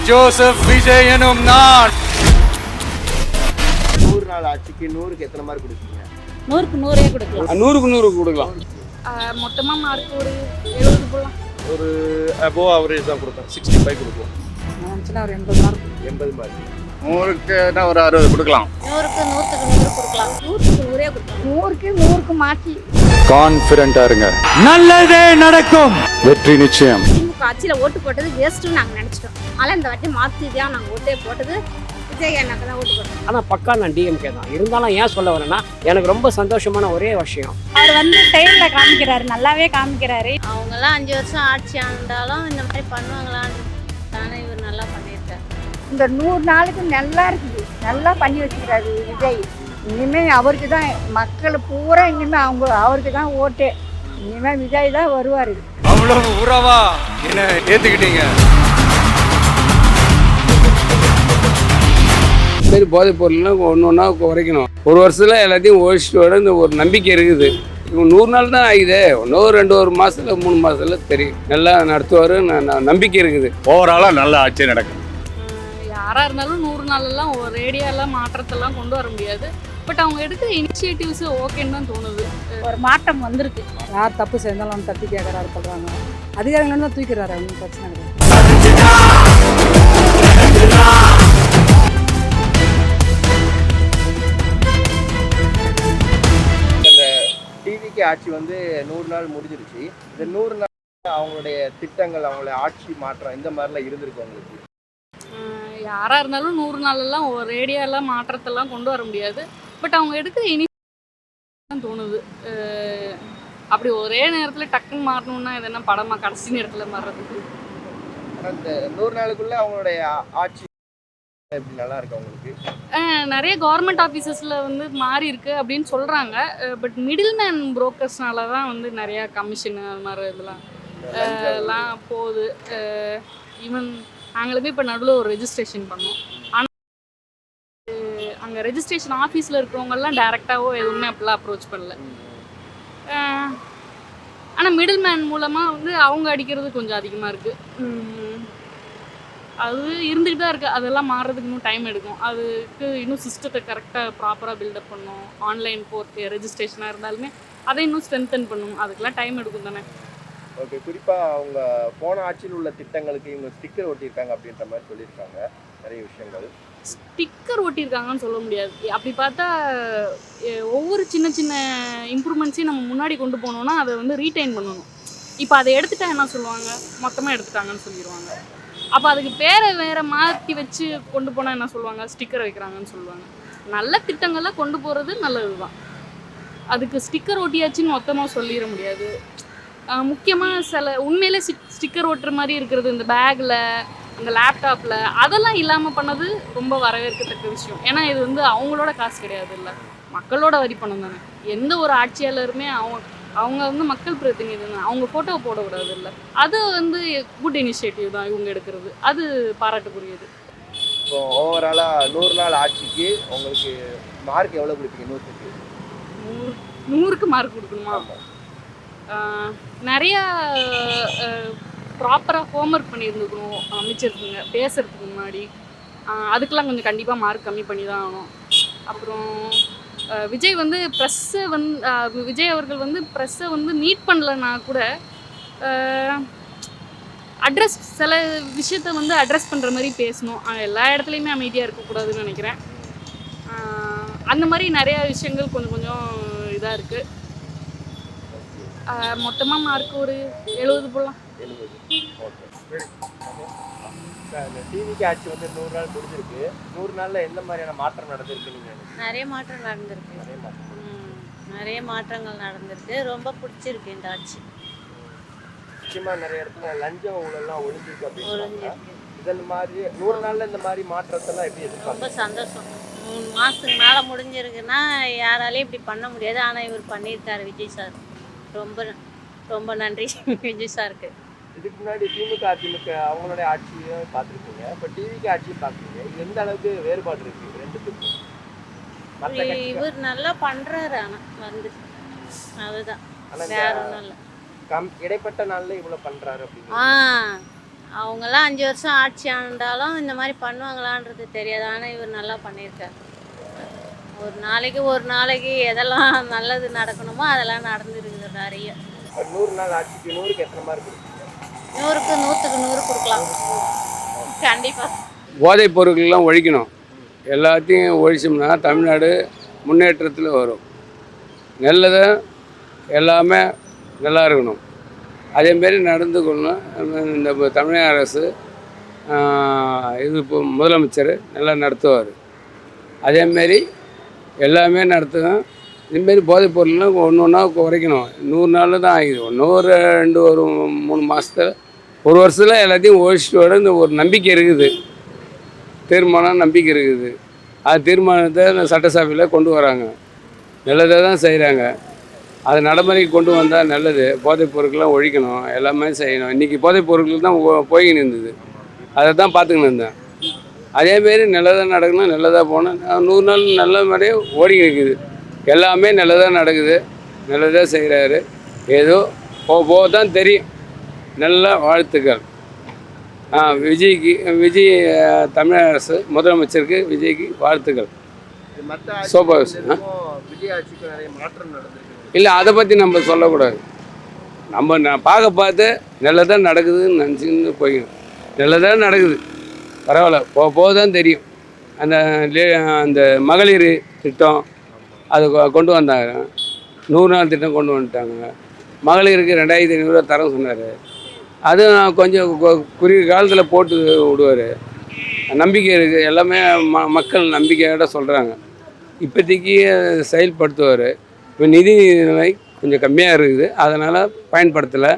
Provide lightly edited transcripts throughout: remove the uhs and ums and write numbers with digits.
Joseph Vijay எனும் நான். 100 நாள் ஆட்சிக்கு 100க்கு எத்தனை மார்க் கொடுப்பீங்க? 100க்கு 100 கொடுக்கலாம். 100க்கு 100 கொடுக்கலாம். மொத்தமாக மார்க் ஒரு 70 போடலாம். ஒரு அபோவ் ஆவரேஜ் தான் கொடுப்பேன். 65 கொடுப்போம். நினச்சினா ஒரு 80 மார்க். 80 மார்க். 100க்கு ஒரு 60 கொடுக்கலாம். 100க்கு 100 கொடுக்கலாம். 100க்கு 100 கொடுக்கலாம். 100க்கு 100க்கு மாற்றி. கான்ஃபிடென்ட்டா இருங்க, நல்லதே நடக்கும், வெற்றி நிச்சயம். திமுக ஆட்சியில் ஓட்டு போட்டது வேஸ்ட்டுன்னு நாங்கள் நினச்சிட்டோம். ஆனால் இந்த வாட்டி மாற்றி தான் நாங்கள் ஓட்டே போட்டது விஜய் அண்ணாக்கு தான் ஓட்டு போட்டோம். ஆனால் பக்கா நான் டிஎம்கே தான். இருந்தாலும் ஏன் சொல்ல வரேன்னா, எனக்கு ரொம்ப சந்தோஷமான ஒரே விஷயம், அவர் வந்து செயலில் காமிக்கிறாரு, நல்லாவே காமிக்கிறாரு. அவங்கெல்லாம் 5 வருஷம் ஆட்சி ஆண்டாலும் இந்த மாதிரி பண்ணுவாங்களான்னு தானே இவர் நல்லா பண்ணியிருக்காரு. இந்த 100 நாளுக்கு நல்லா இருக்குது, நல்லா பண்ணி வச்சுக்கிறாரு விஜய். இனிமேல் அவருக்கு தான் மக்கள் பூரா இனிமேல் அவருக்கு தான் ஓட்டு. இனிமேல் விஜய் தான் வருவார். அவ்வளவு உறவா என்ன ஏத்துக்கிட்டீங்க? சரி, போதைப் பொருள்லாம் ஒன்று ஒன்றா குறைக்கணும். ஒரு வருஷத்தில் எல்லாத்தையும் ஒழிச்சிட்டு வர இந்த ஒரு நம்பிக்கை இருக்குது. இவங்க 100 நாள் தான் ஆகுது. இன்னும் 2 மாதத்தில் 3 மாதத்தில் தெரியும், நல்லா நடத்துவார், நம்பிக்கை இருக்குது. ஓவராலாக நல்ல ஆட்சி நடக்கும். யாராக இருந்தாலும் 100 நாளெல்லாம் ஒரு ரேடியெல்லாம் மாற்றத்தெல்லாம் கொண்டு வர முடியாது. பட் அவங்க எடுக்கிற இனிஷியேட்டிவ்ஸ் ஓகேன்னு தான் தோணுது. ஒரு மாற்றம் வந்திருக்கு. யார் தப்பு செஞ்சாலும் தட்டி கேட்குறாரு சொல்கிறாங்க. அதிகாரிகள் தான் தூக்கிறாரு, ஒன்றும் பிரச்சனை கிடையாது. டிவிக்கு ஆட்சி வந்து 100 நாள் முடிஞ்சிருச்சு. இந்த 100 நாள் அவங்களுடைய திட்டங்கள், அவங்களுடைய ஆட்சி மாற்றம் இந்த மாதிரிலாம் இருந்திருக்கு அவங்களுக்கு. யாராக இருந்தாலும் 100 நாளெல்லாம் ஒரு ரேடியெல்லாம் மாற்றத்தெல்லாம் கொண்டு வர முடியாது. பட் அவங்க எடுக்கிற தான் தோணுது. அப்படி ஒரே நேரத்தில் டக்குன்னு மாறணும்னா இது என்ன படமா கடைசி நேரத்தில் மாறுறதுக்கு? ஆனால் இந்த 100 நாளுக்குள்ள அவங்களுடைய ஆட்சி எப்படி நல்லா இருக்கு அவங்களுக்கு? நிறைய கவர்மெண்ட் ஆஃபீஸஸில் வந்து மாறி இருக்கு அப்படின்னு சொல்கிறாங்க. பட் மிடில் மேன் புரோக்கர்ஸ்னால தான் வந்து நிறையா கமிஷனு அது மாதிரி இதெல்லாம் எல்லாம் போகுது. ஈவன் நாங்களுமே இப்போ நடுவில் ஒரு ரெஜிஸ்ட்ரேஷன் பண்ணோம். ஆனால் அங்கே ரெஜிஸ்ட்ரேஷன் ஆஃபீஸில் இருக்கிறவங்கெல்லாம் டேரெக்டாகவோ எதுவுமே அப்படிலாம் அப்ரோச் பண்ணல. ஆனால் மிடில் மேன் மூலமாக வந்து அவங்க அடிக்கிறது கொஞ்சம் அதிகமாக இருக்குது. அது இருந்துகிட்டு தான் இருக்குது. அதெல்லாம் மாறுறதுக்கு இன்னும் டைம் எடுக்கும். அதுக்கு இன்னும் சிஸ்டத்தை கரெக்டாக ப்ராப்பராக பில்டப் பண்ணணும். ஆன்லைன் ரெஜிஸ்ட்ரேஷனாக இருந்தாலுமே அதை இன்னும் ஸ்ட்ரென்தன் பண்ணணும். அதுக்கெல்லாம் டைம் எடுக்கும் தானே. ஓகே, குறிப்பாக அவங்க போன ஆட்சியில் உள்ள திட்டங்களுக்கு இவங்க ஸ்டிக்கர் ஒட்டியிருக்காங்க அப்படின்ற மாதிரி சொல்லியிருக்காங்க நிறைய விஷயங்கள். ஸ்டிக்கர் ஒட்டியிருக்காங்கன்னு சொல்ல முடியாது. அப்படி பார்த்தா ஒவ்வொரு சின்ன சின்ன இம்ப்ரூவ்மெண்ட்ஸையும் நம்ம முன்னாடி கொண்டு போனோம்னா அதை வந்து ரீடைன் பண்ணணும். இப்போ அதை எடுத்துட்டா என்ன சொல்லுவாங்க, மொத்தமாக எடுத்துட்டாங்கன்னு சொல்லிடுவாங்க. அப்போ அதுக்கு பேரை வேறு மாற்றி வச்சு கொண்டு போனால் என்ன சொல்லுவாங்க, ஸ்டிக்கர் வைக்கிறாங்கன்னு சொல்லுவாங்க. நல்ல திட்டங்கள்லாம் கொண்டு போகிறது நல்லது தான். அதுக்கு ஸ்டிக்கர் ஒட்டியாச்சுன்னு மொத்தமாக சொல்லிட முடியாது. முக்கியமாக சில உண்மையிலே ஸ்டிக்கர் ஒட்டுற மாதிரி இருக்கிறது இந்த பேக்கில், இந்த லேப்டாப்பில், அதெல்லாம் இல்லாமல் பண்ணது ரொம்ப வரவேற்கத்தக்க விஷயம். ஏன்னா இது வந்து அவங்களோட காசு கிடையாது, இல்லை மக்களோட வரி பணம் தானே. எந்த ஒரு ஆட்சியாளருமே அவங்க வந்து மக்கள் பிரதிநிதி தான். அவங்க ஃபோட்டோ போடக்கூடாது, இல்லை. அது வந்து குட் இனிஷியேட்டிவ் தான் இவங்க எடுக்கிறது. அது பாராட்டுக்குரியது. இப்போ ஓவராலாக 100 நாள் ஆட்சிக்கு உங்களுக்கு மார்க் எவ்வளோ கொடுப்பீங்க? 100க்கு 100க்கு மார்க் கொடுக்கணுமா? நிறையா ப்ராப்பராக ஹோம்ஒர்க் பண்ணியிருந்துக்கணும் அமைச்சருக்குங்க பேசுகிறதுக்கு முன்னாடி. அதுக்கெல்லாம் கொஞ்சம் கண்டிப்பாக மார்க் கம்மி பண்ணி தான் ஆகணும். அப்புறம் விஜய் வந்து விஜய் அவர்கள் வந்து ப்ரெஸ்ஸை வந்து மீட் பண்ணலன்னா கூட சில விஷயத்த வந்து அட்ரஸ் பண்ணுற மாதிரி பேசணும். எல்லா இடத்துலையுமே அமைதியாக இருக்கக்கூடாதுன்னு நினைக்கிறேன். அந்த மாதிரி நிறையா விஷயங்கள் கொஞ்சம் கொஞ்சம் இதாக இருக்குது. மொத்தமாக மார்க் ஒரு 70 போடலாம். 70. ஓகே. இந்த டிவிக்கு ஆட்சி வந்து 100 நாள் முடிஞ்சிருக்கு. 100 நாளில் எந்த மாதிரியான மாற்றம் நடந்திருக்கு? நீங்கள் நிறைய மாற்றம் நடந்திருக்கு. நிறைய மாற்றங்கள் நடந்திருக்கு. ரொம்ப பிடிச்சிருக்கு இந்த ஆட்சி. முக்கியமாக நிறைய இடத்துல லஞ்சம் ஊழல்லாம் ஒழிஞ்சிருக்கு அப்படின்னு. இந்த மாதிரி 100 நாளில் இந்த மாதிரி மாற்றத்தெல்லாம் எப்படி எதிர்பார்க்க? ரொம்ப சந்தோஷம். 3 மாதத்துக்கு மேலே முடிஞ்சிருக்குன்னா யாராலையும் இப்படி பண்ண முடியாது. ஆனால் இவர் பண்ணியிருக்காரு விஜய் சார். ரொம்ப ரொம்ப நன்றி விஜய் சாருக்கு. இதுக்கு முன்னாடி திமுக அதிமுக அவங்களுடைய ஆட்சியை பார்த்துருக்கீங்க, இப்போ டிவிக்கு ஆட்சியை பார்க்குறீங்க. இது எந்த அளவுக்கு வேறுபாடு இருக்குது ரெண்டுத்துக்கும்? இவர் நல்லா பண்ணுறாரு. ஆனால் வந்து அதுதான் வேற ஒன்றும் இல்லை. இடைப்பட்ட நாளில் இவ்வளோ பண்ணுறாரு அப்படின்னு அவங்கெல்லாம் 5 வருஷம் ஆட்சி ஆண்டாலும் இந்த மாதிரி பண்ணுவாங்களான்றது தெரியாது. ஆனால் இவர் நல்லா பண்ணியிருக்காரு. ஒரு நாளைக்கு எதெல்லாம் நல்லது நடக்கணுமோ அதெல்லாம் நடந்துருக்குது நிறைய. 100 நாள் ஆட்சிக்கு 100க்கு எத்தனை மார்க் கொடுப்பீங்க? 100க்கு 100 கொடுக்கலாம் கண்டிப்பாக. போதைப் பொருட்கள்லாம் ஒழிக்கணும். எல்லாத்தையும் ஒழிச்சோம்னா தமிழ்நாடு முன்னேற்றத்தில் வரும். நல்லதை எல்லாமே நல்லா இருக்கணும். அதேமாரி நடந்துக்கணும். இந்த தமிழக அரசு இது இப்போ முதலமைச்சர் நல்லா நடத்துவார். அதேமாரி எல்லாமே நடத்தணும். இதுமாரி போதைப் பொருள்லாம் ஒன்று ஒன்றா குறைக்கணும். 100 நாளில் தான் ஆகிது. ஒரு 3 மாதத்தில் 1 வருஷத்தில் எல்லாத்தையும் ஒழிச்சிட்டு வர இந்த ஒரு நம்பிக்கை இருக்குது. தீர்மானம் நம்பிக்கை இருக்குது. அது தீர்மானத்தை சட்டசபையில் கொண்டு வராங்க. நல்லதாக தான் செய்கிறாங்க. அது நடைமுறைக்கு கொண்டு வந்தால் நல்லது. போதைப் பொருட்கள்லாம் ஒழிக்கணும். எல்லாமே செய்யணும். இன்றைக்கி போதைப் பொருட்கள் தான் போய்கின்னு இருந்தது. அதை தான் பார்த்துக்கின்னு இருந்தேன். அதேமாரி நல்லதாக நடக்கணும். நல்லதாக போகணும். 100 நாள் நல்ல மாதிரியே ஓடிக்கிட்டு இருக்குது. எல்லாமே நல்லதாக நடக்குது. நல்லதாக செய்கிறாரு. ஏதோ போக தான் தெரியும். நல்ல வாழ்த்துக்கள். விஜய் தமிழக அரசு முதலமைச்சருக்கு விஜய்க்கு வாழ்த்துக்கள். சோபா விஜய் ஆட்சிக்கு நிறைய மாற்றம் நடந்திருக்கு. இல்லை, அதை பற்றி நம்ம சொல்லக்கூடாது. நம்ம பார்த்து நல்லதாக நடக்குதுன்னு நினச்சின்னு போய்க்கணும். நல்லதாக நடக்குது, பரவாயில்ல. போக தான் தெரியும். அந்த மகளிர் திட்டம் அது கொண்டு வந்தாங்க. 100 நாள் திட்டம் கொண்டு வந்துட்டாங்க. மகளிருக்கு 2500 தரம் சொன்னார். அதுவும் கொஞ்சம் குறுகிய காலத்தில் போட்டு விடுவார். நம்பிக்கை இருக்குது. எல்லாமே மக்கள் நம்பிக்கையோட சொல்கிறாங்க. இப்போதைக்கு செயல்படுத்துவார். இப்போ நிதி நிலை கொஞ்சம் கம்மியாக இருக்குது. அதனால் பயன்படுத்தலை.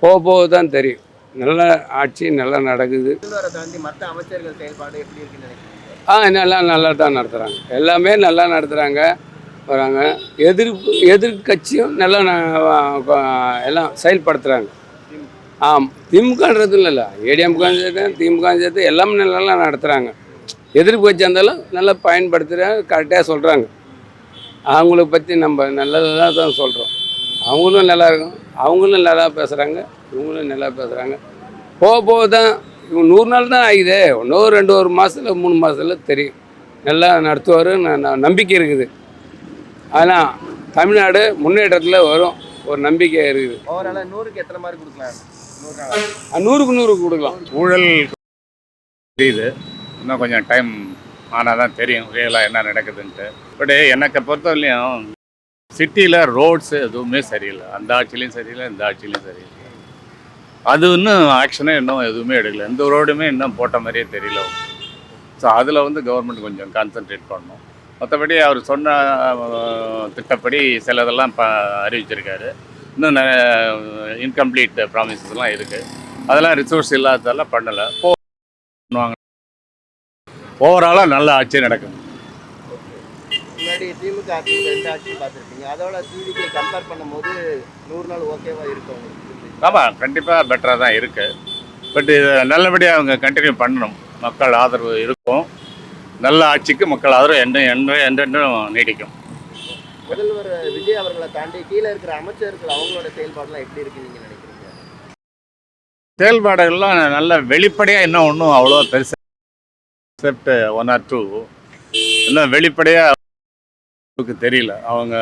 போக தான் தெரியும். நல்ல ஆட்சி நல்லா நடக்குது. தாண்டி மற்ற அமைச்சர்கள் செயல்பாடு எப்படி இருக்குன்னு நினைக்கிறீங்க? நல்லா தான் நடத்துகிறாங்க. எல்லாமே நல்லா நடத்துகிறாங்க, வராங்க. எதிர்கட்சியும் நல்லா எல்லாம் செயல்படுத்துகிறாங்க. திமுகன்றது இல்லை, ஏடிஎம்க சேர்த்து திமுக சேர்த்து எல்லாமே நல்லா நடத்துகிறாங்க. எதிர்ப்பு கட்சி இருந்தாலும் நல்லா பயன்படுத்துகிறாங்க, கரெக்டாக சொல்கிறாங்க. அவங்கள பற்றி நம்ம நல்லதாக தான் சொல்கிறோம். அவங்களும் நல்லா இருக்கும். அவங்களும் நல்லா பேசுகிறாங்க, இவங்களும் நல்லா பேசுகிறாங்க. போக தான் 100 நாள் தான் ஆகுது. இன்னும் 1 மாதத்தில் 3 மாதத்தில் தெரியும். நல்லா நடத்துவார். நம்பிக்கை இருக்குது. ஆனால் தமிழ்நாடு முன்னேற்றத்தில் வரும் ஒரு நம்பிக்கை இருக்குது. ஓவராலாக 100க்கு எத்தனை மார்க் கொடுக்கலாம்? 100க்கு 100 கொடுக்கலாம். ஊழல் தெரியுது. இன்னும் கொஞ்சம் டைம் ஆனால் தான் தெரியும் ரியலாக என்ன நடக்குதுன்ட்டு. பட் எனக்கு பொறுத்தவரையிலையும் சிட்டியில் ரோட்ஸு எதுவுமே சரியில்லை. அந்த ஆட்சிலையும் சரியில்லை, இந்த ஆட்சிலையும் சரியில்லை. அது இன்னும் ஆக்ஷனே இன்னும் எதுவுமே எடுக்கலை. எந்த ரோடுமே இன்னும் போட்ட மாதிரியே தெரியல. ஸோ அதில் கவர்மெண்ட் கொஞ்சம் கான்சன்ட்ரேட் பண்ணணும். மற்றபடி அவர் சொன்ன திட்டப்படி சிலதெல்லாம் அறிவிச்சிருக்காரு. இன்னும் இன்கம்ப்ளீட் ப்ராமிசஸ்லாம் இருக்குது. அதெல்லாம் ரிசோர்ஸ் இல்லாததெல்லாம் பண்ணலை. பண்ணுவாங்க. ஓவராலாக நல்ல ஆட்சி நடக்கும். முன்னாடி திமுக ஆட்சி 2 ஆட்சி பார்த்துருப்பீங்க. அதோட டிவிக்கு கம்பேர் பண்ணும்போது 100 நாள் ஓகேவா இருக்கும் உங்களுக்கு? ஆமாம், கண்டிப்பாக பெட்டராக தான் இருக்குது. பட் இது நல்லபடியாக அவங்க கண்டினியூ பண்ணணும். மக்கள் ஆதரவு இருக்கும். நல்ல ஆட்சிக்கு மக்கள் ஆதரவு என்றென்றும் நீடிக்கும். முதல்வர் விஜய் அவர்களை தாண்டி கீழே இருக்கிற அமைச்சர்கள் அவங்களோட செயல்பாடுலாம் எப்படி இருக்குன்னு நீங்கள் நினைக்கிறீங்க? செயல்பாடுகள்லாம் நல்ல வெளிப்படையாக இன்னும் ஒன்றும் அவ்வளோ பெருசாக எக்ஸப்ட் 1 or 2 இன்னும் வெளிப்படையாக தெரியல. அவங்க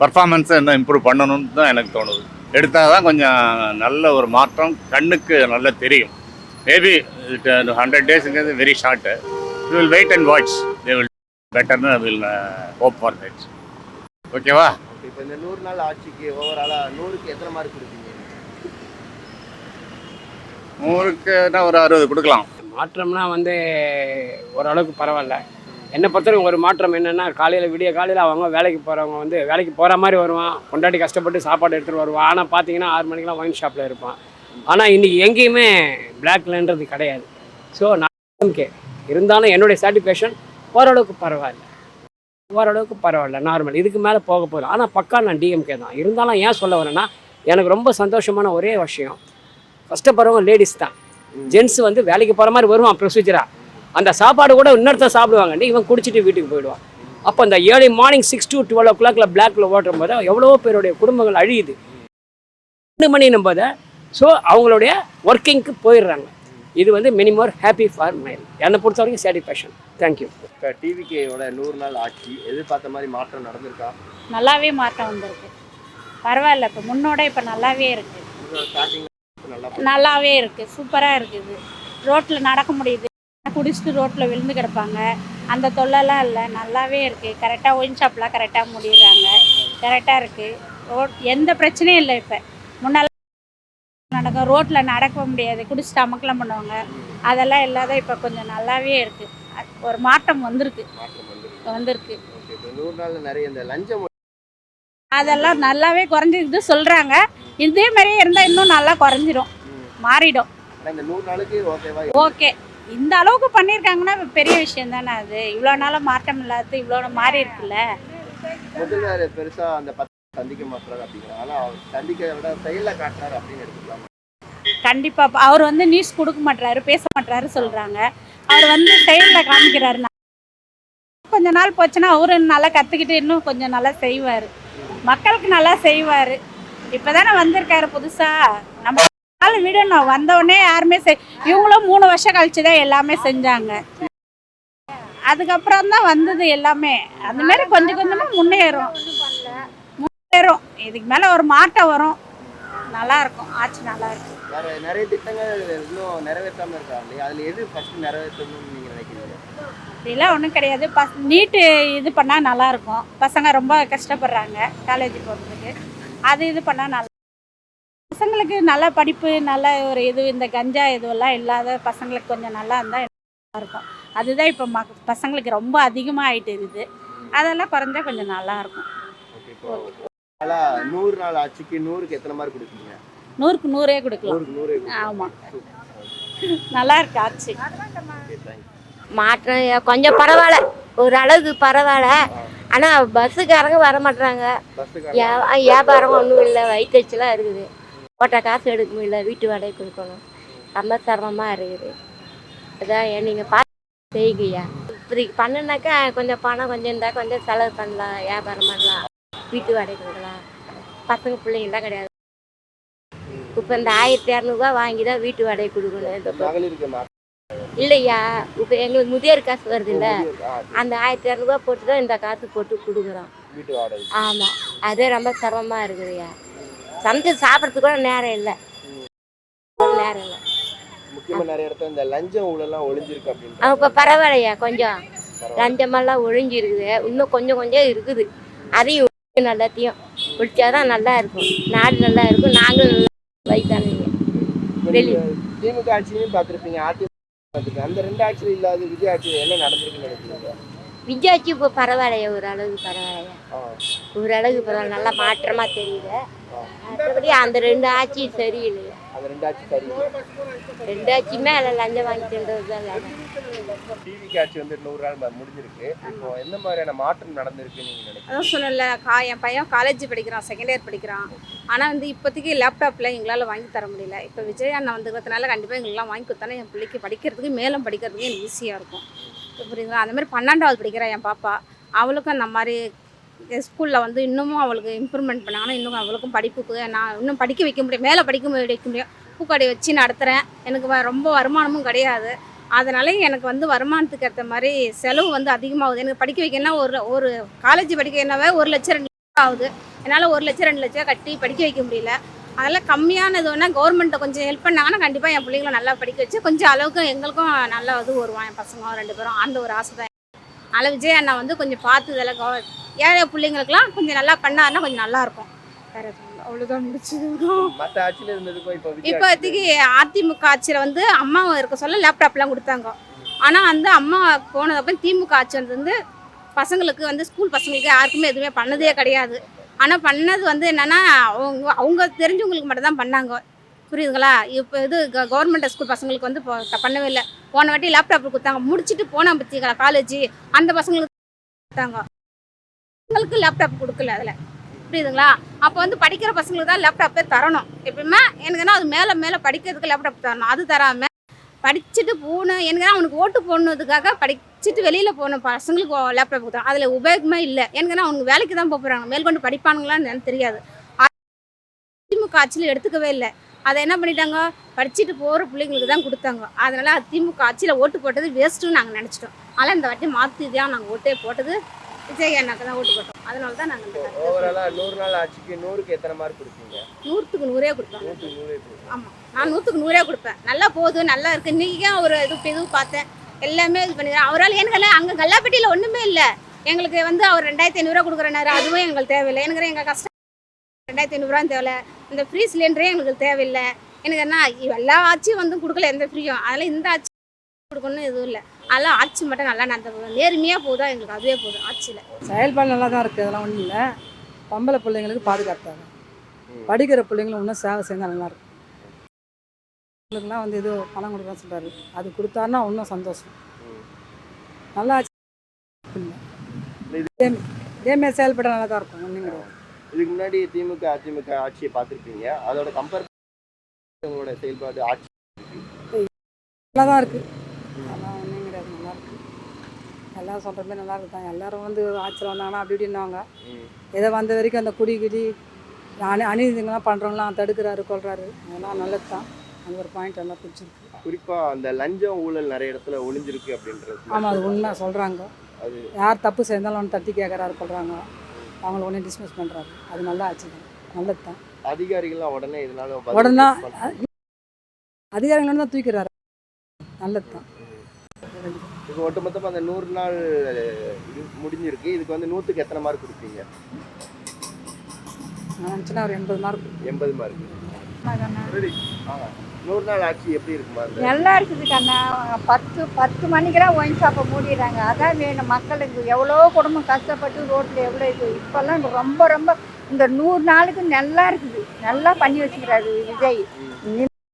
பர்ஃபார்மன்ஸை இன்னும் இம்ப்ரூவ் பண்ணணும்னு தான் எனக்கு தோணுது. எடுத்தால் தான் கொஞ்சம் நல்ல ஒரு மாற்றம் கண்ணுக்கு நல்லா தெரியும். மேபி 100 டேஸுங்கிறது very short. We will wait and watch. They will பெட்டர்னு வில் ஹோப் ஃபார் தட். ஓகேவா? இப்போ இந்த 100 நாள் ஆட்சிக்கு ஓவராலாக 100க்கு எத்தனை மார்க் கொடுப்பீங்க? 100க்குனா ஒரு 60 கொடுக்கலாம். மாற்றம்னா ஓரளவுக்கு பரவாயில்ல. என்னை பொறுத்தவரைக்கும் ஒரு மாற்றம் என்னென்னா, விடிய காலையில் அவங்க வேலைக்கு போகிறவங்க வேலைக்கு போகிற மாதிரி வருவான். கொண்டாடி கஷ்டப்பட்டு சாப்பாடு எடுத்துகிட்டு வருவான். ஆனால் பார்த்தீங்கன்னா 6 மணிக்கெலாம் ஒயின் ஷாப்பில் இருப்பான். ஆனால் இன்றைக்கி எங்கேயுமே பிளாக்லன்றது கிடையாது. ஸோ நான் இருந்தாலும் என்னுடைய சாட்டிஸ்ஃபேக்ஷன் ஓரளவுக்கு பரவாயில்ல, நார்மல். இதுக்கு மேலே போக போகிறோம். ஆனால் பக்கா நான் டிஎம்கே தான். இருந்தாலும் ஏன் சொல்ல வரேன்னா, எனக்கு ரொம்ப சந்தோஷமான ஒரே விஷயம், கஷ்டப்படுறவங்க லேடிஸ் தான். ஜென்ஸ் வேலைக்கு போகிற மாதிரி வருவான் ப்ரொசீஜராக. அந்த சாப்பாடு கூட இன்னொருத்தர் சாப்பிடுவாங்க, இவன் குடிச்சிட்டு வீட்டுக்கு போயிடுவான். அப்போ அந்த ஏர்லி மார்னிங் 6 to 12 o'clock பிளாக்ல ஓட்டும் போது எவ்வளோ பேருடைய குடும்பங்கள் அழியுது. 2 மணின்னும் போது ஸோ அவங்களுடைய ஒர்க்கிங்க்கு போயிடுறாங்க. இது வந்து many more happy for mind. என்னை பொறுத்த வரைக்கும் சாட்டிஸ்ஃபேக்ஷன். தேங்க்யூ. இப்போ டிவிக்கேயோட 100 நாள் ஆட்சி எதிர்பார்த்த மாதிரி மாற்றம் நடந்திருக்கா? நல்லாவே மாற்றம் வந்திருக்கு. பரவாயில்ல, இப்போ முன்னோட இப்போ நல்லாவே இருக்குது. ஸ்டார்டிங் நல்லாவே இருக்குது, சூப்பராக இருக்குது. ரோட்டில் நடக்க முடியுது, குடிச்சிட்டு ரோட்டில் விழுந்து கிடப்பாங்க, அந்த தொல்லைலாம் இல்லை. நல்லாவே இருக்குது. கரெக்டாக ஒயின் ஷாப்லாம் கரெக்டாக முடிடுறாங்க, கரெக்டாக இருக்குது. எந்த பிரச்சனையும் இல்லை. இப்போ முன்னெல்லாம் நடக்கும், ரோட்டில் நடக்க முடியாது, குடிச்சிட்டு அமக்கலம் பண்ணுவாங்க, அதெல்லாம் இல்லாத இப்போ கொஞ்சம் நல்லாவே இருக்குது. ஒரு மாற்றம் வந்திருக்கு. ஓகே. இப்போ 100 நாள்ல நிறைய இந்த லஞ்சம் அதெல்லாம் நல்லாவே குறைஞ்சிது சொல்கிறாங்க. இதே மாதிரியே இருந்தால் இன்னும் நல்லா குறைஞ்சிரும், மாறிடும். இந்த 100 நாளுக்கு ஓகேவா? ஓகே, இந்த அளவுக்கு பண்ணியிருக்காங்கன்னா பெரிய விஷயம் தானே. அது இவ்வளோ நாளாக மாற்றம் இல்லாத இவ்வளோ மாறி இருக்குல்ல. முதல்ல பெருசா அந்த 10 சந்திக்க மாட்டாரு அப்படிங்கிறாங்க. ஆனால் அவர் சந்திக்கிறத விட செயலில் காட்டுறாரு அப்படின்னு எடுத்துக்கலாம். கண்டிப்பாக அவர் வந்து நியூஸ் கொடுக்க மாட்டாரு, பேச மாட்டாரு சொல்கிறாங்க. அவர் வந்து செயலில் காமிக்கிறாரு. கொஞ்ச நாள் போச்சுன்னா அவரு நல்லா கற்றுக்கிட்டு இன்னும் கொஞ்சம் நல்லா செய்வார், மக்களுக்கு நல்லா செய்வார். இப்போ தானே வந்திருக்காரு புதுசாக. நம்ம நாள் விடணும், வந்தோடனே யாருமே இவங்களும் 3 வருஷம் கழிச்சு தான் எல்லாமே செஞ்சாங்க. அதுக்கப்புறம் தான் வந்தது எல்லாமே. அந்த மாதிரி கொஞ்சம் கொஞ்சமாக முன்னேறும். இதுக்கு மேலே ஒரு மாற்றம் வரும், நல்லா இருக்கும், ஆட்சி நல்லா இருக்கும். வேற நிறைய திட்டங்கள் இன்னும் நிறைவேற்றாம இருக்காங்க. அதுல எது ஃபர்ஸ்ட் நிறைவேற்றணும்னு நீங்க நினைக்கிறீங்க? இதெல்லாம் ஒன்றும் கிடையாது. நீட்டு இது பண்ணால் நல்லாயிருக்கும். பசங்க ரொம்ப கஷ்டப்படுறாங்க காலேஜ் போகிறதுக்கு. அது இது பண்ணால் நல்லா, பசங்களுக்கு நல்ல படிப்பு, நல்ல ஒரு இது, இந்த கஞ்சா இதுவெல்லாம் இல்லாத பசங்களுக்கு கொஞ்சம் நல்லா இருந்தால் நல்லா இருக்கும். அதுதான் இப்போ பசங்களுக்கு ரொம்ப அதிகமாக ஆகிட்டு இருக்குது. அதெல்லாம் குறைஞ்சா கொஞ்சம் நல்லாயிருக்கும். இப்போ 100 நாள் ஆட்சிக்கு 100க்கு எத்தனை மார்க் கொடுப்பீங்க? 100க்கு 100 கொடுக்கலாம். 100 ஆமாம், நல்லா இருக்கு ஆட்சி. மாற்றம் கொஞ்சம் பரவாயில்ல, ஒரு அளவுக்கு பரவாயில்ல. ஆனால் பஸ்ஸுக்காரங்க வர மாட்டாங்க, வியாபாரம் ஒன்றும் இல்லை, வயிற்றுச்சலாக இருக்குது. போட்ட காசு எடுக்க முடியல, வீட்டு வாடகை கொடுக்கணும், ரொம்ப சிரமமாக இருக்குது. அதான் நீங்கள் பார்த்து செய்யுங்கய்யா. இப்படி பண்ணுனாக்கா கொஞ்சம் பணம் கொஞ்சம் இருந்தால் கொஞ்சம் செலவு பண்ணலாம், வியாபாரம் பண்ணலாம், வீட்டு வாடகை கொடுக்கலாம். பசங்க பிள்ளைங்களாம் கிடையாது. இப்போ இந்த 1200 வாங்கி தான் வீட்டு வாடகை கொடுக்கணும். இல்லையா, இப்போ எங்களுக்கு முதியோர் காசு வருது இல்லை, அந்த 1200 போட்டு தான் இந்த காசு போட்டு கொடுக்குறோம். ஆமாம், அதே ரொம்ப சிரமமாக இருக்குதுய்யா. சமைச்சு சாப்பிட்றதுக்கு கூட நேரம் இல்லை. முக்கியமாக நிறைய இடத்துல இந்த லஞ்சம் ஊழலாம் ஒழிஞ்சிருக்கு அப்படின்னு. இப்போ பரவாயில்லையா, கொஞ்சம் லஞ்சமெல்லாம் ஒழிஞ்சிருக்குது. இன்னும் கொஞ்சம் கொஞ்சம் இருக்குது. அதையும் எல்லாத்தையும் ஒழிச்சாதான் நல்லா இருக்கும், நாடு நல்லா இருக்கும், நாங்களும் வயசானீங்க. திமுக ஆட்சியும் பார்த்துருப்பீங்க, அதிமுக பார்த்துருப்பீங்க. அந்த 2 ஆட்சியில் இல்லாத விஜய் ஆட்சியில் என்ன நடந்திருக்குன்னு நினைக்கிறீங்க? விஜய் ஆட்சி இப்போ பரவாயில்லையா, ஓரளவுக்கு பரவாயில்லையா, ஓரளவுக்கு பரவாயில்ல, நல்லா மாற்றமாக தெரியுது. மற்றபடி அந்த 2 ஆட்சி சரியில்லையா. அந்த 2 ஆட்சி சரியில்லை. 2 ஆட்சியுமே அதில் லஞ்சம் வாங்கி தின்றது தான். டிவிக்கு ஆட்சி வந்து 100 நாள் முடிஞ்சிருக்கு. இப்போ எந்த மாதிரியான மாற்றம் நடந்திருக்கு நீங்க நினைக்கிறீங்க? அதான் சொன்னல, என் பையன் காலேஜ் படிக்கிறான், செகண்ட் இயர் படிக்கிறான். ஆனால் வந்து இப்போதைக்கு லேப்டாப்பில் எங்களால் வாங்கி தர முடியல. இப்போ விஜய் அண்ணா வந்துக்கிறதுனால கண்டிப்பாக எங்களுக்குலாம் வாங்கி கொடுத்தானே என் பிள்ளைக்கு படிக்கிறதுக்கு மேலும் படிக்கிறதுக்கு எனக்கு ஈஸியாக இருக்கும். புரியுதுங்களா? அந்த மாதிரி 12வது படிக்கிறா என் பாப்பா. அவளுக்கும் அந்த மாதிரி ஸ்கூலில் வந்து இன்னமும் அவளுக்கு இம்ப்ரூவ்மெண்ட் பண்ணாங்கன்னா இன்னும் அவளுக்கும் படிப்புக்கு நான் இன்னும் படிக்க வைக்க முடியும், மேலே படிக்க முடியும். பூக்கடை வச்சு நடத்துகிறேன். எனக்கு ரொம்ப வருமானமும் கிடையாது. அதனால எனக்கு வந்து வருமானத்துக்கு ஏற்ற மாதிரி செலவு வந்து அதிகமாகுது. எனக்கு படிக்க வைக்கணும்னா ஒரு காலேஜ் படிக்கணும்னாவே 1 லட்சம் 2 லட்சம் ஆகுது. என்னால் 1 லட்சம் 2 லட்சம் கட்டி படிக்க வைக்க முடியல. அதெல்லாம் கம்மியான இது வேணால் கவர்மெண்ட்டை கொஞ்சம் ஹெல்ப் பண்ணாங்கன்னா கண்டிப்பாக என் பிள்ளைங்களை நல்லா படிக்க வச்சு கொஞ்சம் அளவுக்கு எங்களுக்கும் நல்லா இது வருவான், என் பசங்க 2 பேரும். அந்த ஒரு ஆசை தான். அதனால் விஜய் அண்ணா வந்து கொஞ்சம் பார்த்து இதெல்லாம் ஏழை பிள்ளைங்களுக்குலாம் கொஞ்சம் நல்லா பண்ணாருன்னா கொஞ்சம் நல்லாயிருக்கும். வேறு அவ்வளோதான் முடிச்சிருக்கோம். மற்ற ஆட்சியில் இருந்ததுக்கும் இப்போதைக்கு அதிமுக ஆட்சியில் வந்து அம்மா இருக்க சொல்ல லேப்டாப்லாம் கொடுத்தாங்க. ஆனால் வந்து அம்மா போனதுக்கப்புறம் திமுக ஆட்சி வந்து பசங்களுக்கு வந்து ஸ்கூல் பசங்களுக்கு யாருக்குமே எதுவுமே பண்ணதே கிடையாது. ஆனால் பண்ணது வந்து என்னென்னா அவங்க தெரிஞ்சவங்களுக்கு மட்டும் தான் பண்ணாங்க. புரியுதுங்களா? இப்போ இது கவர்மெண்ட் ஸ்கூல் பசங்களுக்கு வந்து பண்ணவே இல்லை. போன வாட்டி லேப்டாப் கொடுத்தாங்க, முடிச்சுட்டு போனால் பற்றிங்களா காலேஜ், அந்த பசங்களுக்கு கொடுத்தாங்க, பசங்களுக்கு லேப்டாப் கொடுக்கல. அதில் புரியுதுங்களா? அப்போ வந்து படிக்கிற பசங்களுக்கு தான் லேப்டாப்பே தரணும். எப்பயுமே எனக்குன்னா அது மேலே படிக்கிறதுக்கு லேப்டாப் தரணும். அது தராமல் படிச்சுட்டு போகணும். எனக்குன்னா அவனுக்கு ஓட்டு போடணுதுக்காக படிச்சுட்டு வெளியில் போகணும் பசங்களுக்கு லேப்டாப் கொடுத்தாங்க. அதில் உபயோகமே இல்லை. எனக்குன்னா அவனுக்கு வேலைக்கு தான் போகிறாங்க, மேற்கொண்டு படிப்பானுங்களான்னு எனக்கு தெரியாது. திமுக ஆட்சியில் எடுத்துக்கவே இல்லை. அதை என்ன பண்ணிட்டாங்க, படிச்சுட்டு போகிற பிள்ளைங்களுக்கு தான் கொடுத்தாங்க. அதனால் திமுக ஆட்சியில் ஓட்டு போட்டது வேஸ்ட்டுன்னு நாங்கள் நினச்சிட்டோம். ஆனால் இந்த வாட்டி மாற்றி தான் நாங்கள் ஓட்டே போட்டது விஜய் அண்ணாக்கு தான் ஓட்டு போட்டோம். அதனால தான் நாங்கள் ஓவராலாக 100 நாள் ஆட்சிக்கு 100க்கு எத்தனை மார்க் கொடுப்பீங்க? 100க்கு 100 கொடுப்பேன். 100க்கு 100 கொடுப்பேன். ஆமாம், நான் 100க்கு 100 கொடுப்பேன். நல்லா போகுது, நல்லா இருக்குது. இன்றைக்கி ஒரு இது பார்த்தேன், எல்லாமே இது பண்ணிக்கிறேன். அவரால் எனக்கு அங்கே கல்லாப்பட்டியில் ஒன்றுமே இல்லை. எங்களுக்கு வந்து அவர் 2500 கொடுக்குறனாரு, அதுவும் எங்களுக்கு தேவையில்லை. எனக்கு எங்கள் கஷ்டம் 2500 தேவையில்லை. இந்த ஃப்ரீ சிலிண்டரே எங்களுக்கு தேவையில்லை. எனக்கு என்ன எல்லா ஆட்சியும் வந்து கொடுக்கல, எந்த ஃப்ரீயும். அதனால் இந்த ஆட்சி கொடுக்கணும்னு எதுவும் இல்லை. அதெல்லாம் ஆட்சி மட்டும் நல்லா நடந்த நேர்மையாக போதும், எங்களுக்கு அதுவே போதும். ஆட்சியில் செயல்பாடு நல்லா தான் இருக்குது, அதெல்லாம் ஒன்றும் இல்லை. பொம்பளை பிள்ளைங்களுக்கு பாதுகாத்தாங்க, படிக்கிற பிள்ளைங்களும் இன்னும் சேவை செஞ்சால் நல்லாயிருக்கும். அவங்களுக்குலாம் வந்து ஏதோ பணம் கொடுக்குறேன்னு சொல்கிறாரு, அது கொடுத்தாருன்னா இன்னும் சந்தோஷம். நல்லா ஆட்சி இல்லை, இதேமாரி செயல்பட நல்லா தான் இருக்கும். ஒன்றும் கிடையாது. இதுக்கு முன்னாடி திமுக அதிமுக ஆட்சியை பார்த்துருப்பீங்க, அதோட கம்பேர் உங்களோட செயல்பாடு ஆட்சி நல்லா தான் இருக்குது. அதெல்லாம் ஒன்றும் கிடையாது, நல்லா இருக்குது. எல்லோரும் சொல்கிற மாதிரி நல்லா இருக்குதான். எல்லோரும் வந்து ஆட்சியில் வந்தாங்கன்னா அப்படி இப்படின்னாங்க. ஏதோ வந்த வரைக்கும் அந்த குடி அநீதிங்கெல்லாம் பண்ணுறவங்களாம் தடுக்கிறாரு, கொள்கிறாரு. அதெல்லாம் நல்லது தான். அந்த ஒரு பாயிண்ட் எல்லாம் பிடிச்சிருக்கு. குறிப்பாக அந்த லஞ்சம் ஊழல் நிறைய இடத்துல ஒளிஞ்சிருக்கு அப்படின்றது. ஆமாம், அது உண்மை சொல்கிறாங்க. அது யார் தப்பு செய்தாலும் ஒன்று தட்டி கேட்குறாரு, சொல்கிறாங்க. அவங்கள உடனே டிஸ்மிஸ் பண்ணுறாரு. அது நல்லா ஆச்சு தான், நல்லது தான். அதிகாரிகள்லாம் உடனே இதனால உடனே அதிகாரிகள் தான் தூக்கிறாரு, நல்லது தான். இப்போ ஒட்டுமொத்தமாக அந்த 100 நாள் முடிஞ்சிருக்கு. இதுக்கு வந்து 100க்கு எத்தனை மார்க் கொடுப்பீங்க? நான் நினச்சினா ஒரு 80 மார்க். 80 மார்க். 100 நாள் ஆட்சி எப்படி இருக்குமா? நல்லா இருக்குது கண்ணா. 10 மணிக்கெல்லாம் ஒயின் ஷாப்பை மூடிடுறாங்க. அதான் வேணும் மக்களுக்கு. எவ்வளோ குடும்பம் கஷ்டப்பட்டு ரோட்டில் எவ்வளோ இது. இப்போல்லாம் ரொம்ப ரொம்ப இந்த 100 நாளுக்கு நல்லா இருக்குது, நல்லா பண்ணி வச்சுக்கிறாரு விஜய்.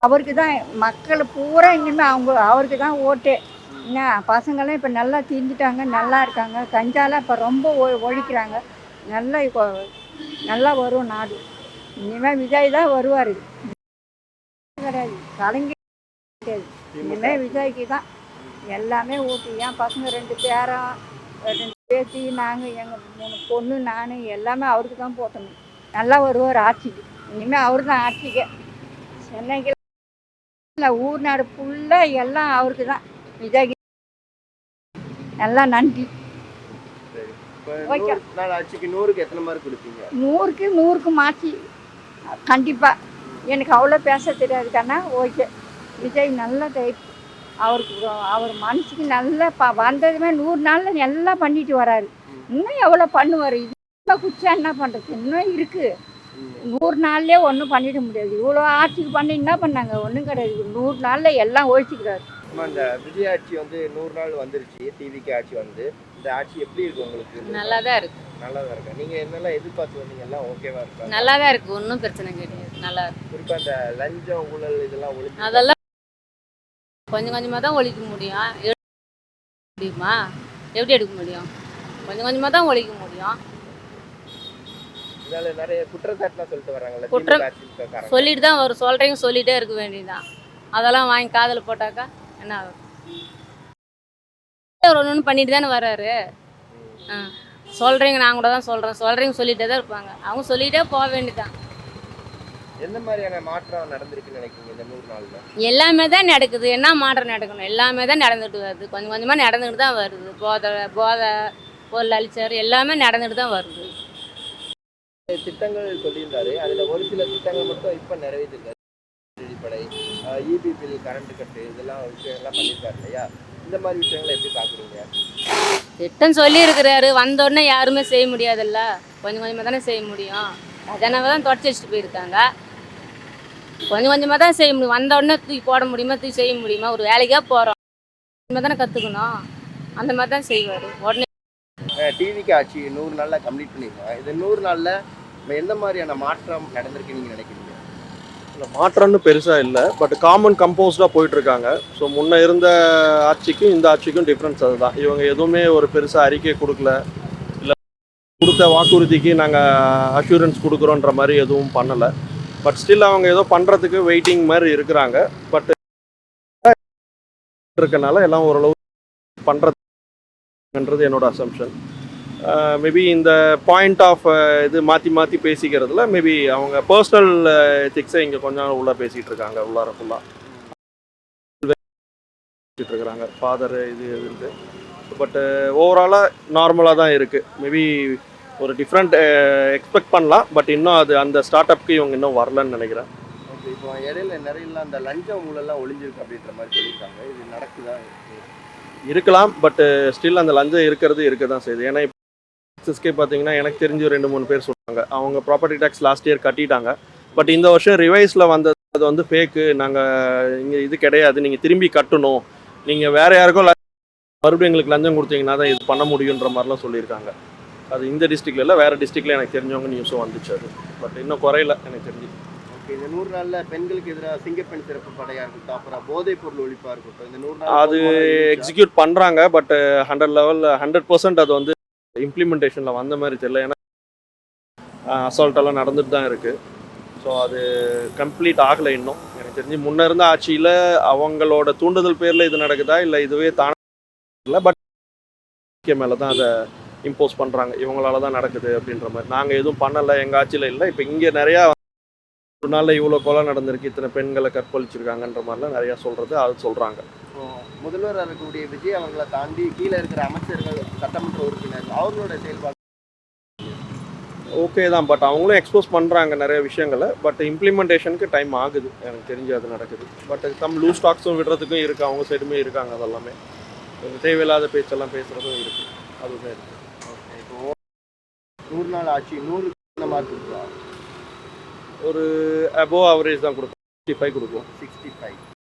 அவருக்கு தான் மக்கள் பூரா இனிமேல் அவருக்கு தான் ஓட்டு. என்ன பசங்களாம் இப்போ நல்லா தீர்ந்துட்டாங்க, நல்லா இருக்காங்க. கஞ்சாலாம் இப்போ ரொம்ப ஒழிக்கிறாங்க. நல்லா இப்போ நல்லா வரும் நாடு. இனிமேல் விஜய் தான் வருவார், கிடையாது கலைஞர் கிடையாது. இனிமேல் விஜய்க்கு தான் எல்லாமே ஓட்டு. என் பசங்க 2 பேரும் 2 பேத்தி, நாங்கள் எங்கள் 3 பொண்ணு, நான் எல்லாமே அவருக்கு தான் போட்டணும். நல்லா வருவார் ஆட்சிக்கு. இனிமேல் அவர் தான் ஆட்சிக்கு. சென்னைக்கு ஊர் நாடு ஃபுல்லாக எல்லாம் அவருக்கு தான், விஜய்க்கு. நல்லா நன்றி. ஓகே. நாள் ஆட்சிக்கு 100க்கு எத்தனை மார்க் கொடுப்பீங்க? 100க்கு மாற்றி கண்டிப்பாக. எனக்கு அவ்வளோ பேச தெரியாது கண்ணா. ஓகே, விஜய் நல்ல டைப். அவர் மனசுக்கு நல்லா வந்ததுமே 100 நாளில் எல்லாம் பண்ணிட்டு வராரு. இன்னும் எவ்வளோ பண்ணுவார். இது குச்சா என்ன பண்ணுறது, இன்னும் இருக்குது. 100 நாள்லேயே ஒன்றும் பண்ணிட முடியாது. இவ்வளோ ஆட்சிக்கு பண்ணி என்ன பண்ணாங்க, ஒன்றும் கிடையாது. 100 நாளில் எல்லாம் ஒழிச்சிக்கிறாரு. இந்த விஜய் ஆட்சி வந்து 100 நாள் வந்துருச்சு, டிவிக்கு ஆட்சி வந்து. இந்த ஆட்சி எப்படி இருக்கு உங்களுக்கு? நல்லா தான் இருக்கு. நல்லா தான் இருக்கு. நீங்கள் என்னெல்லாம் எதிர்பார்த்து வந்தீங்க, எல்லாம் ஓகேவா இருக்கா? நல்லா தான் இருக்கு, ஒன்றும் பிரச்சனை கிடையாது, நல்லா இருக்கு. குறிப்பாக இந்த லஞ்சம் ஊழல் இதெல்லாம் ஒழிச்சு அதெல்லாம் கொஞ்சம் கொஞ்சமாக தான் ஒழிக்க முடியும். முடியுமா? எப்படி எடுக்க முடியும்? கொஞ்சம் கொஞ்சமாக தான் ஒழிக்க முடியும். இதால நிறைய குற்றச்சாட்டுலாம் சொல்லிட்டு வராங்கல்ல, குற்றம் திமுக சொல்லிட்டு தான் வரும். சொல்கிறீங்க, சொல்லிகிட்டே இருக்க வேண்டியதுதான். அதெல்லாம் வாங்கி காதில் போட்டாக்கா என்ன ஆகும்? ஒன்று பண்ணிட்டு தானே வர்றாரு. சொல்கிறீங்க, நான் கூட தான் சொல்கிறேன். சொல்கிறீங்க சொல்லிகிட்டே தான் இருப்பாங்க. அவங்க சொல்லிகிட்டே போக வேண்டியதுதான். எந்த மாதிரியான மாற்றம் நடந்திருக்குன்னு நினைக்கிறீங்க இந்த 100 நாளில்? எல்லாமே தான் நடக்குது. என்ன மாற்றம் நடக்கணும்? எல்லாமே தான் நடந்துட்டு வருது. கொஞ்சம் கொஞ்சமாக நடந்துட்டு தான் வருது. போதை பொருள் அழிச்சார் எல்லாமே நடந்துட்டு தான் வருது. திட்டங்கள் சொல்லியிருந்தாரு, அதில் ஒரு சில திட்டங்கள் மட்டும் இப்போ நிறைவேற்றிருக்காரு. அடிப்படை இபி பில், கரண்ட் கட்டு, இதெல்லாம் விஷயங்கள்லாம் பண்ணியிருக்காரு இல்லையா? இந்த மாதிரி விஷயங்களை எப்படி பார்க்குறீங்க? திட்டம் சொல்லியிருக்கிறாரு, வந்தோடனே யாருமே செய்ய முடியாதுல்ல. கொஞ்சம் கொஞ்சமாக தானே செய்ய முடியும். அதனால தான் தொடச்சி வச்சுட்டு போயிருக்காங்க. கொஞ்சம் கொஞ்சமாக தான் செய்ய முடியும். வந்தோடனே தூக்கி போட முடியுமா, தூக்கி செய்ய முடியுமா? ஒரு வேலைக்காக போகிறோம், கொஞ்சமாக தானே கற்றுக்கணும். அந்த மாதிரி தான் செய்வார். உடனே டிவிக்கு ஆட்சி 100 நாளில் கம்ப்ளீட் பண்ணியிருக்காங்க. இந்த 100 நாளில் எந்த மாதிரியான மாற்றம் நடந்திருக்கு நீங்கள் நினைக்கிறீங்க? இல்லை, மாற்றம்னு பெருசாக இல்லை, பட் காமன் கம்போஸ்டாக போயிட்டுருக்காங்க. ஸோ முன்னே இருந்த ஆட்சிக்கும் இந்த ஆட்சிக்கும் டிஃப்ரென்ஸ் அதுதான். இவங்க எதுவுமே ஒரு பெருசாக அறிக்கை கொடுக்கல, இல்லை கொடுத்த வாக்குறுதிக்கு நாங்கள் அஷூரன்ஸ் கொடுக்குறோன்ற மாதிரி எதுவும் பண்ணலை. பட் ஸ்டில் அவங்க ஏதோ பண்ணுறதுக்கு வெயிட்டிங் மாதிரி இருக்கிறாங்க. பட் இருக்கனால எல்லாம் ஓரளவு பண்ணுறதுன்றது என்னோட அசம்ஷன். மேபி இந்த பாயிண்ட் ஆஃப் இது மாற்றி பேசிக்கிறதுல மேபி அவங்க பர்சனல் எத்திக்ஸை இங்கே கொஞ்சம் உள்ளே பேசிகிட்டு இருக்காங்க உள்ளார ஃபுல்லாக இருக்கிறாங்க ஃபாதர் இதுன்ட்டு. பட் ஓவராலாக நார்மலாக தான் இருக்குது. மேபி ஒரு டிஃப்ரெண்ட் எக்ஸ்பெக்ட் பண்ணலாம், பட் இன்னும் அது அந்த ஸ்டார்ட் அப்க்கு இவங்க இன்னும் வரலன்னு நினைக்கிறேன். ஓகே, இப்போ இடையில நிறைய அந்த லஞ்ச ஊழல்லாம் ஒளிஞ்சிருக்கு அப்படின்ற மாதிரி சொல்லியிருக்காங்க. இது நடக்குதா? இருக்கலாம், பட் ஸ்டில் அந்த லஞ்சம் இருக்க தான் செய்யுது. ஏன்னா இப்போ எக்ஸஸ்கே பார்த்தீங்கன்னா எனக்கு தெரிஞ்சு 2-3 பேர் சொல்கிறாங்க அவங்க ப்ராப்பர்ட்டி டேக்ஸ் லாஸ்ட் இயர் கட்டிட்டாங்க. பட் இந்த வருஷம் ரிவைஸில் வந்தது அது வந்து ஃபேக்கு, நாங்கள் இங்கே இது கிடையாது, நீங்கள் திரும்பி கட்டணும், நீங்கள் வேறு யாருக்கும் மறுபடியும் எங்களுக்கு லஞ்சம் கொடுத்தீங்கன்னா தான் இது பண்ண முடியுன்ற மாதிரிலாம் சொல்லியிருக்காங்க. அது இந்த டிஸ்ட்ரிக்டில் இல்லை, வேறு டிஸ்ட்ரிக்டில் எனக்கு தெரிஞ்சவங்க நியூஸும் வந்துச்சு அது. பட் இன்னும் குறையில எனக்கு தெரிஞ்சு. ஓகே, இந்த 100 நாளில் பெண்களுக்கு எதிராக சிங்கப்பெண் சிறப்பு படையாக இருக்கட்டும், அப்புறம் போதைப் பொருள் ஒழிப்பாக இருக்கட்டும், இந்த 100 நாள் அது எக்ஸிக்யூட் பண்ணுறாங்க. பட் 100% அது வந்து இம்ப்ளிமெண்டேஷனில் வந்த மாதிரி தெரியல. ஏன்னா அசால்ட்டெல்லாம் நடந்துட்டு தான் இருக்குது. ஸோ அது கம்ப்ளீட் ஆகலை இன்னும். எனக்கு தெரிஞ்சு முன்னே இருந்த ஆட்சியில் அவங்களோட தூண்டுதல் பேரில் இது நடக்குதா இல்லை இதுவே தானே இல்லை, பட் மேலே தான் அதை இம்போஸ் பண்ணுறாங்க, இவங்களால தான் நடக்குது அப்படின்ற மாதிரி. நாங்கள் எதுவும் பண்ணலை, எங்கள் ஆட்சியில் இல்லை. இப்போ இங்கே நிறையா ஒரு நாளில் இவ்வளோ கொலை நடந்திருக்கு, இத்தனை பெண்களை கற்பழிச்சிருக்காங்கன்ற மாதிரிலாம் நிறையா சொல்கிறது அது சொல்கிறாங்க. முதல்வராக இருக்கக்கூடிய விஜய் அவங்களை தாண்டி கீழே இருக்கிற அமைச்சர்கள், சட்டமன்ற உறுப்பினர் அவங்களோட செயல்பாடு ஓகே தான், பட் அவங்களும் எக்ஸ்போஸ் பண்ணுறாங்க நிறைய விஷயங்களை. பட் இம்ப்ளிமெண்டேஷனுக்கு டைம் ஆகுது, எனக்கு தெரிஞ்சு அது நடக்குது. பட் சம் லூஸ் ஸ்டாக்ஸும் விடுறதுக்கும் இருக்குது, அவங்க சைடுமே இருக்காங்க. அதெல்லாமே தேவையில்லாத பேச்செல்லாம் பேசுகிறதும் இருக்குது, அதுவுமே இருக்குது. ஓகே, இப்போ 100 நாள் ஆட்சி 100 மார்க் கொடுக்குறா? ஒரு அபோவ் ஆவரேஜ் தான் கொடுப்போம், 65 கொடுப்போம். 65